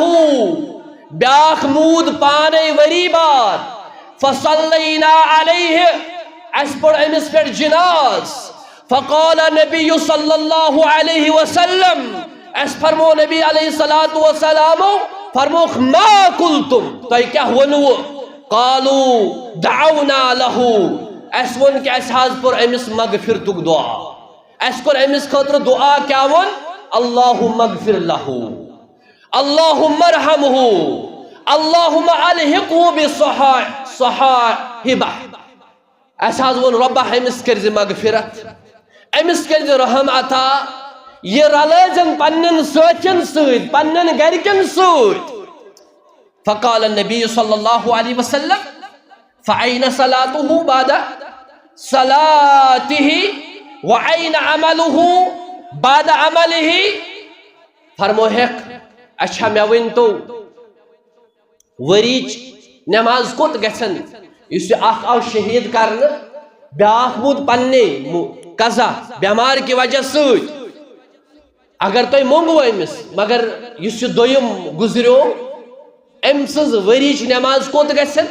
بیاخ مود پانے وری بعد فصلینا علیہ اس پر امس پر جناز فقال نبی صلی اللہ علیہ وسلم اس فرمو نبی علیہ السلام فرموخ ما قلتم تو کیا ونو قالوا دعونا له اس ون کہ اس حاض پر امس مغفرتک دعا اس کر امس خاطر دعا کیا ون اللہم اغفر له اللہم ارحمه اللہم الحقه بصحابہ اس حاض ون ربہ امس کرز مغفرت امس کرز رحم عطا یہ رلزن پنن سوچن سوید پنن گرکن سوید فقال النبی صلی اللہ علیہ وسلم فعین صلاته بعد صلاته وعین عمله بعد عمله فرمو حق اچھا میں ونتو وریچ نماز کت گسن اس اخ او شہید کرن بیاکھ بود پننے قضا بیمار کی وجہ سوید اگر تو مونگو امس مگر اس دویم گزریو ام سز وریچ نماز کوت گسن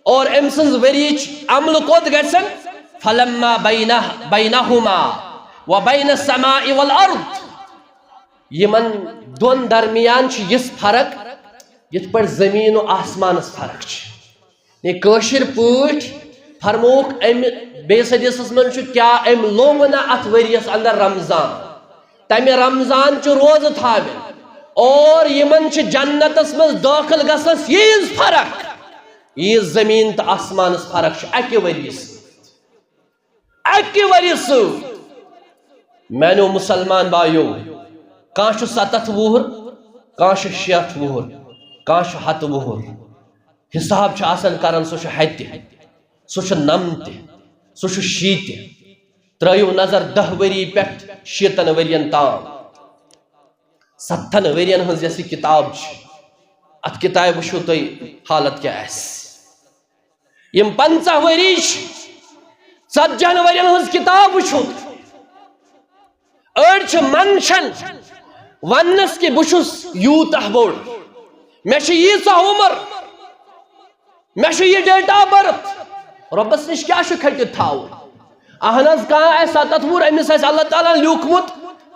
اور ام سز وریچ عمل کوت گسن فلما بینہما وبین السماء والارض یمن دون درمیان چھ یس فرق یت پر زمین و آسمان فرق چھ یہ کوشر پوٹ فرموک ام بیس حدیث من چھ کیا ام لوگنا ات وریس اندر رمضان تمہ رمضان چھ روز تھاون اور یمن چھ جنتس من داخل گسنس یہ فرق یہ زمین تو آسمان فرق چھ اکی وریس مینو مسلمان بایو کان چھ 7 وہر کان چھ 6 وہر کان چھ 7 وہر حساب چھ آسان کرن سو چھ 7 سو چھ 9 سو چھ 7 ترایو نظر 10 وری پیٹ 7 ورین تام 7 ورین ہن جیسی کتاب ات کتاب وشو تو حالت کیا ہے یم 50 وریش 40 ورین ہن کتاب وشو ارچ منشن ونس کی بشس یوتہ بوڑ میں یہ عمر میں یہ ڈیٹ آف برتھ ربس نش کیا کھٹت تھاو اہن حظ کان 7 وُہُر امس اللہ تعالیٰ لیوکھمت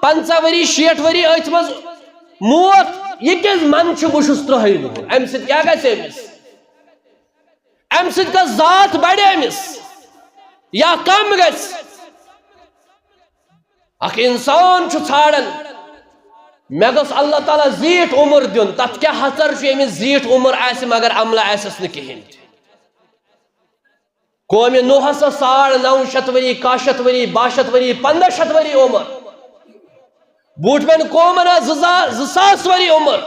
50 وری 60 وری ات مز موت یہ کس من بشس 3 وُہُر ام سۭتۍ کیا گژھِ ام سۭتۍ کس ذات بڑِ امس یا کم گژھِ اخ انسان ژھانڈان مے گوٚژھ اللہ تعالیٰ زیٖٹھ عمر دیُن تتھ کیا حژر چھُ ییٚمِس زیٖٹھ عمر آسہِ مگر عملہ آسٮ۪س نہٕ کِہیٖنۍ قوم نوحس 900 وری 100 وری 62 وری 1500 وری عمر بوٹمن قومن 2000 وری عمر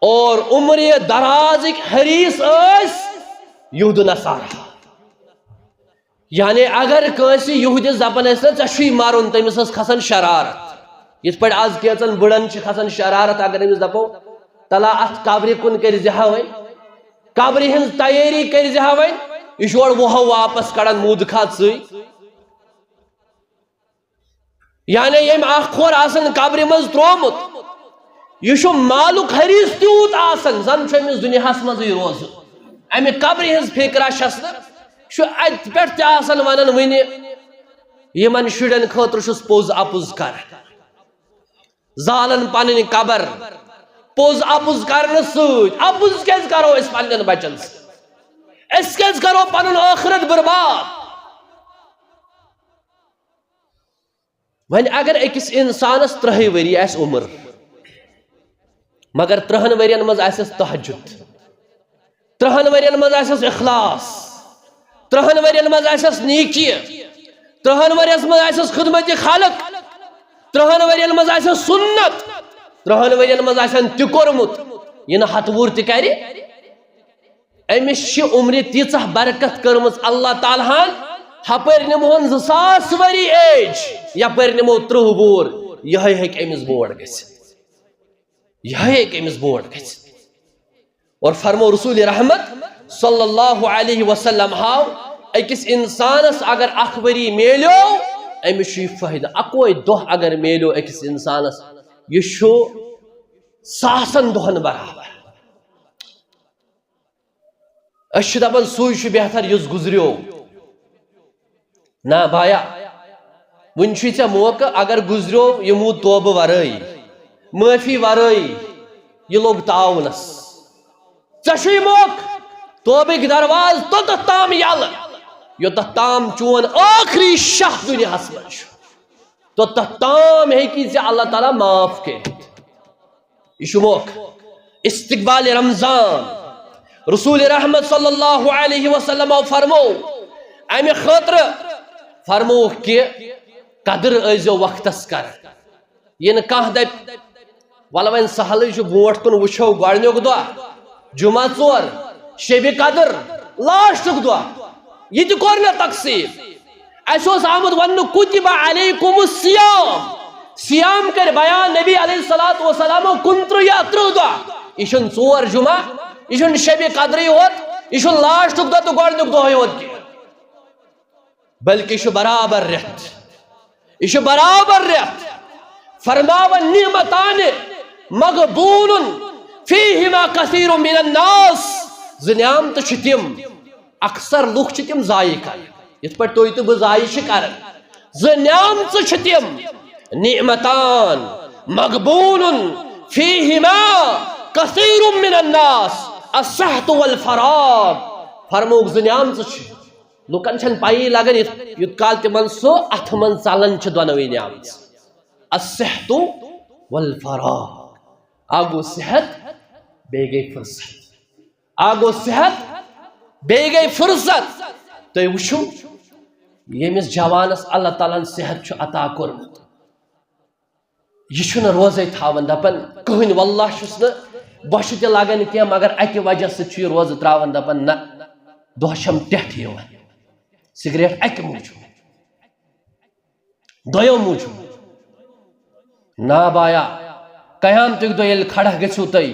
اور عمر دراز حریص یہود نصارہ یعنی اگر کنسی یہودس دپان ژے مارن تمس کھسان شرارت یت پہ آز کیچن بڑن کھسان شرارت اگر امس دپو تلا ات قبر کن کر وۄنۍ قبر ہن تیاری کر وۄنۍ یہ یور وہو واپس کڑان مود کھات سی یعنی یم اخ کھور آسان قبر مز ترومت یہ مالک حریص تیوت آسان زن امس دنیا مز روز امہ قبر ہز فکرا چھس ات پہ آسان ونان ون یمن شرین خاطر چھس پوز اپز کر زالن پنن قبر پوز اپز کرنے ست اپز کیاز کرو اس پنن بچن اس کیاز کرو پنن آخرت برباد ون اگر اکس انسانس 3 وری آس عمر مگر 3 ورین مز آسس تہجد 3 ورین مز آسس اخلاص 3 ورین مز آسس نیکی 3 ورین مز آسس خدمت خالق 3 ورین مز آسس سنت 3 ورین مز آسن تہ کورمت یہ نہ 7 وُہُر تہ کر امس عمر تیژہ برکت کرمز اللہ تعالیٰ ہن ہپر نمہن 2000 وری ایج یپر نمو 30 وُہُر یہ ہیک امس بوڑ گژھِتھ یہ ہیک امس بوڑ گژھِتھ اور فرمو رسول رحمت صلی اللہ علیہ وسلم ہاو اکس انسانس اگر 1 وری میلیو امس فائدہ 1 دۄہ اگر میلیو اکس انسانس یہ 100 دۄہن برابر اس دپان سوی بہتر یس گزریو نا بایا ونچی ژے موقع اگر گزرو یمو توبہ ورٲے معافی ورٲے یہ لوگ تعاونس ژے موقع توبک درواز توتھ تام یل یوتھ تام چون آخری شاہ دنیا مز توتھ تام ہیکی ژے اللہ تعالیٰ معاف کرت یہ موقع استقبال رمضان رسول رحمت صلی اللہ علیہ وسلم فرمو امہ خاطر فرمو کہ قدر ازو وقتس کر یہ کھانا دپ ول ون سہل بروٹ کن وچھو گۄڈنیُک دۄہ جمعہ 4 شب قدر لاسٹُک دۄہ یہ تہِ کوٚر نہٕ تقسیٖم اَسہِ اوس آمُت وننہٕ کُتِبَ علیکُم الصیام سیام کر بیان نبی علیہ الصلوۃ والسلام 29 یا 30 دۄہ یہ چھُنہٕ 4 جمعہ یہ چھُنہٕ شب قدرٕے ہوت یہ چھُنہٕ لاسٹُک دۄہ تہٕ گۄڈنیُک دۄہٕے ہوت کینٛہہ بلکہ یہ چھُ برابر رٮ۪تھ یہ چھُ برابر رٮ۪تھ فرماون نعمتان مغبون فیہما کثیر من الناس زٕ نعمتہٕ چھِ تِم اکثر لُکھ چھِ تِم ضایع کران یِتھ پٲٹھۍ تُہۍ تہٕ بہٕ ضایع چھِ کران زٕ نعمتہٕ چھِ تِم نعمتان مغبون فیہما کثیر من الناس الصحت والفراغ فرموک زٕ نعمتہٕ چھِ لُکن چھنہٕ پایی لگان یُت کال تِمن سُہ اتھ منٛز ژلان چھِ دۄنوٕے نعمژٕ الصحت والفراغ اکھ گوٚو صحت بیٚیہِ گٔے فرصت اکھ گوٚو صحت بیٚیہِ گٔے فرصت تُہۍ وٕچھِو ییٚمِس جوانس اللہ تعالیٰ ہن صحت چھُ عطا کوٚرمُت یہِ چھُنہٕ روزے تھاوان دپان کٕہٕنۍ واللہ چھُس نہٕ بۄچھِ تہِ لگان کینٛہہ مگر اکہِ وجہ سۭتۍ چھُ یہِ روزٕ تراوان دپان نہ دۄہ چھم ٹٮ۪ٹھ یِوان سگریٹ اکہِ موٗجوٗب دوٚیو موٗجوٗب نا بایا قیامتُک دۄہ ییٚلہِ کھڑا گٔژھِو تُہۍ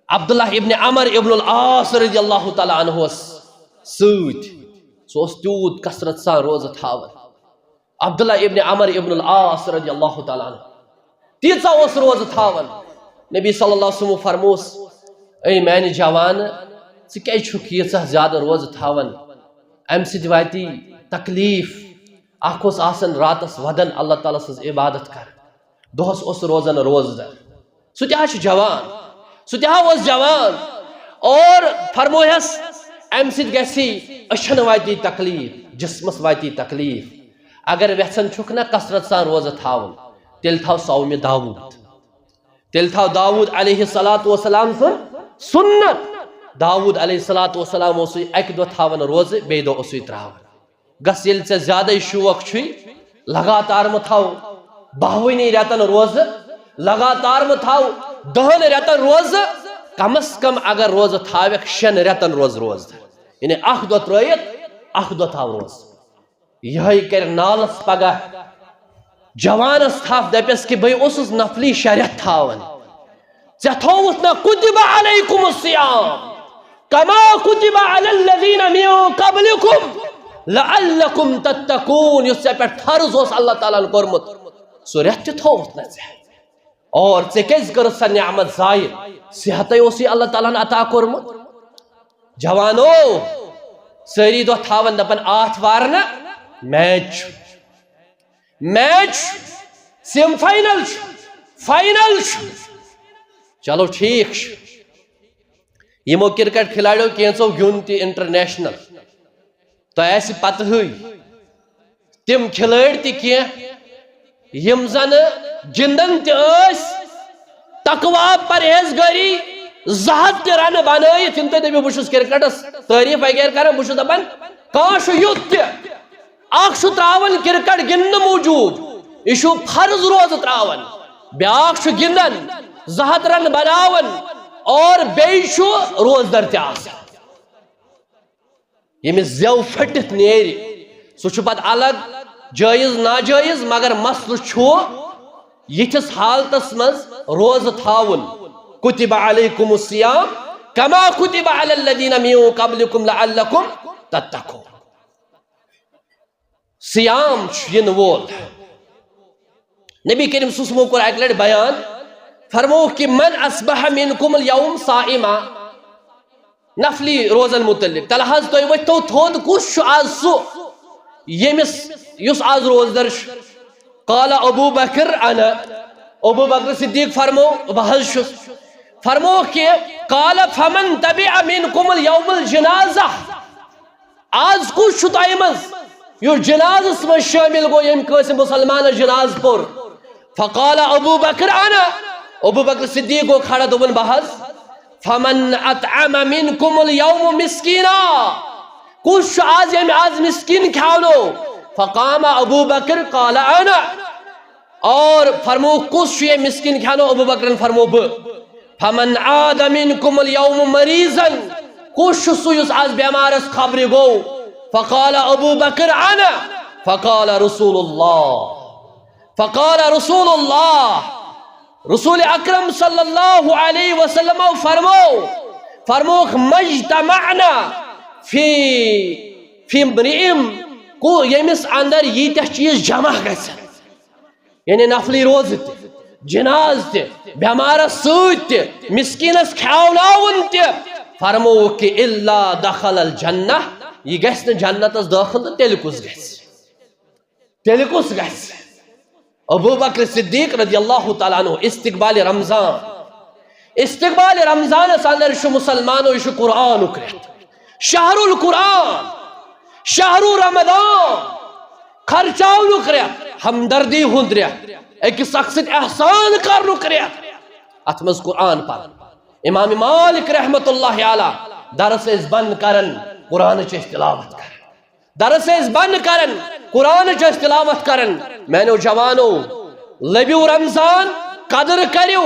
عبداللہ ابن عمر ابن العاص رضی اللہ تعالیٰ عنہس سۭتۍ سُہ اوس تیوٗت کثرت سان روزٕ تھاوان عبداللہ ابن عمر ابن العاص رضی اللہ تعالیٰ عنہ تیٖژاہ اوس روزٕ تھاوان نبی صلی اللہ علیہ وسلم فرموس اے میانہِ جوان ژٕ کیازِ چھُکھ ییٖژاہ زیادٕ روزٕ تھاوان امہِ سۭتۍ واتی تکلیٖف اکھ اوس آسان راتس ودان اللہ تعالیٰ سٕنٛز عبادت کران دۄہس اوس روزان روزدار سُہ تہِ حظ چھُ جوان سُہ تہِ حظ اوس جوان اور فرموہس امہِ سۭتۍ گژھِ أچھن واتی تکلیٖف جسمس واتی تکلیٖف اگر یژھان چھُکھ نا کثرت سان روزٕ تھاوُن تیٚلہِ تھاو صومہِ داوٗد تیٚلہِ تھاو داوٗد علیہ الصلوۃ والسلام سُنٛد سُنت داوٗد علیہ الصلوۃ والسلام اوسُے اکہِ دۄہ تھاوان روزٕ بیٚیہِ دۄہ اوسُے تراوان گژھ ییٚلہِ ژےٚ زیادے شوق چھُے لگاتار مہ تھاو 12 رٮ۪تن روزٕ لگاتار مہ تھاو 10 رٮ۪تن روزٕ کم از کم اگر روزٕ تھاوکھ 6 رٮ۪تن روز روزدار یعنی اکھ دۄہ ترٲیِتھ اکھ دۄہ تھاو روزٕ یِہوٚے کرِ نالس پگاہ جوانس تھپھ دپیس کہ بہٕ اوسُس نفلی 6 رٮ۪تھ تھاوان ژےٚ تھووُتھ نہ کُتِبَ علیکُم الصیام کما کُتِبَ علی الذین من قبلکم لعلکم تتقون یُس ژےٚ پٮ۪ٹھ فرض اوس اللہ تعالیٰ ہن کوٚرمُت سُہ رٮ۪تھ تہِ تھووُتھ نہ ژےٚ اور ژےٚ کیازِ کٔرٕتھ سۄ نعمت ضایع صحتے اوسُے اللہ تعالیٰ ہن عطا کوٚرمُت جوانو سٲری دۄہ تھاوان دپان آتھوار نہ میچ چھُ میچ سیم فاینل چھُ فاینل چھُ چلو ٹھیک چھُ یِمو کرکٹ کھلاڑیو کینٛژو گیُنٛد تہِ انٹرنیشنل تۄہہِ آسہِ پتہٕے تِم کھلٲڑۍ تہِ کینٛہہ یِم زن گِنٛدان تہِ ٲسۍ تقوا پرہیزگٲری 200 تہِ رنہٕ بنٲیِتھ یِم تُہۍ دٔپِو بہٕ چھُس کرکٹس تعریٖف وغیرہ کران بہٕ چھُس دپان کانٛہہ چھُ یُتھ تہِ اکھ چھُ تراوان کرکٹ گِنٛدنہٕ موٗجوٗب یہِ چھُ فرض روزٕ تراوان بیاکھ چھُ گِنٛدان 200 رن بناوان اور بیٚیہِ چھُ روزدر تہِ آسان ییٚمِس زٮ۪و پھٔٹِتھ نیرِ سُہ چھُ پتہٕ الگ جٲیز ناجٲیز مگر مسلہٕ چھُ یِتھِس حالتس منٛز روزٕ تھاوُن کُتِبَ علیکُم الصیام کما کُتِبَ علی الذین من قبلکم لعلکم تتقون سیام چھُ یِنہٕ وول نبی کریم صلی اللہ علیہ وسلم کوٚر اکہِ لٹہِ بیان فرمووُکھ کہ من اصبح منکم اليوم صائما نفلی روزن متعلق تلہٕ حظ تُہۍ ؤتھتو تھوٚد کُس چھُ آز سُہ یس آز روزدر قال ابو بکر انا ابو بکر صدیق فرمو بحث شس فرمو کہ قال فمن تبع منکم اليوم الجنازہ آز کس چھو تائمز یو جناز اس میں شامل گو یم کس مسلمان جناز پر فقال ابو بکر انا ابو بکر صدیق کو کھڑا دوبن بحث فمن اطعم منکم اليوم مسکینا کس آز یم آز مسکین کھاولو فقام ابو بکر قال انا اور فرمو کس یہ مسکین کھانو ابو بکر فرمو فمن عاد منکم اليوم مریضا کس سویس آز بیمارس خبری گو فقال ابو بکر انا فقال رسول اللہ رسول اکرم صلی اللہ علیہ وسلم فرمو مجتمعنا فی امرئم کو یمس اندر یہ تہ چیز جمع گژھن یعنی نفلی روز تہ جناز تہ بیمارس ست تہ مسکینس کھاوناون تہ فرمو کہ الا دخل الجنہ یہ گژھِ نہ جنتس داخل تیل کس گژھِ ابو بکر صدیق رضی اللہ تعالیٰ عنہ استقبال رمضان اندر مسلمانو یہ قرآن ریت شہر القرآن شہر رمضان خرچاونک ریت ہمدردی ہند ریت اکس اکھ احسان کرنک ریت ات مز قرآن پر امام مالک رحمت اللہ علیہ درس بند کرن قرآن چیز تلاوت کرن درس بند کرن قرآن چیز تلاوت کرن میں نو جوانو لبیو رمضان قدر کریو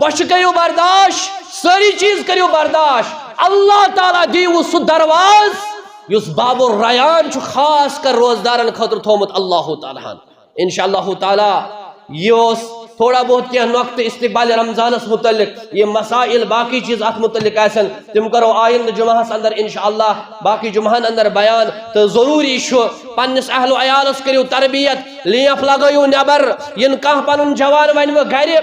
بش کریو برداشت ساری چیز کریو برداشت اللہ تعالیٰ دیو سو درواز یس باب الریان چو خاص کر روزدارن خطر تھومت اللہ تعالیٰ انشاءاللہ تعالیٰ یہ تھوڑا بہت کیا نقط استقبال رمضان اس متعلق یہ مسائل باقی چیز ات متعلق ایسن تم کرو آئند جمعہ اندر انشاءاللہ باقی جمعہن اندر بیان تو ضروری شو پنس اہل و عیالس کریو تربیت لیف لگیو نبر ین کان پنن جوان ونو گھر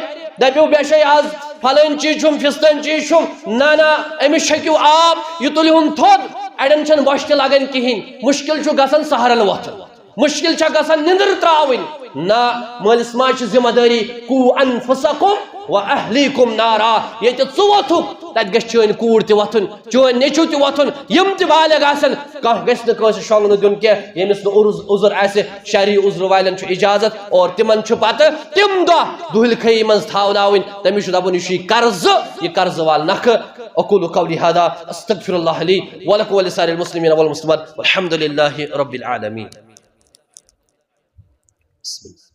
دپیو بیشے آز پھلن چیز چھم فستن چیز چھم نا امس چھکیو آب یہ تلیون تھود اڑن چھن وشت لگن کہین مشکل چھو گسن سہرن وتھن مشکل چھا گسن نندر تراوین نا مالس ماج ذمہ داری کو انفسکم و اہلیکم نارا یہ ثوتک تت گژھِ چون کوٗر تہِ وتھن چون نیچو تہِ وتھن یم تہِ بالغ آسن کانٛہہ گژھِ نہٕ کٲنٛسہِ شۄنٛگنہٕ دیُن کینٛہہ ییٚمِس نہٕ عذر آسہِ شرعی عذر والٮ۪ن چھُ اجازت اور تِمن چھُ پتہٕ تِم دۄہ دُہلہِ خٲیی منٛز تھاوناوٕنۍ تٔمِس چھُ دپُن یہِ چھُ یہِ قرضہٕ وال نکھٕ اقول قولي هذا استغفر الله لي ولكم ولسائر المسلمين والمسلمات والحمد لله رب العالمين بسم الله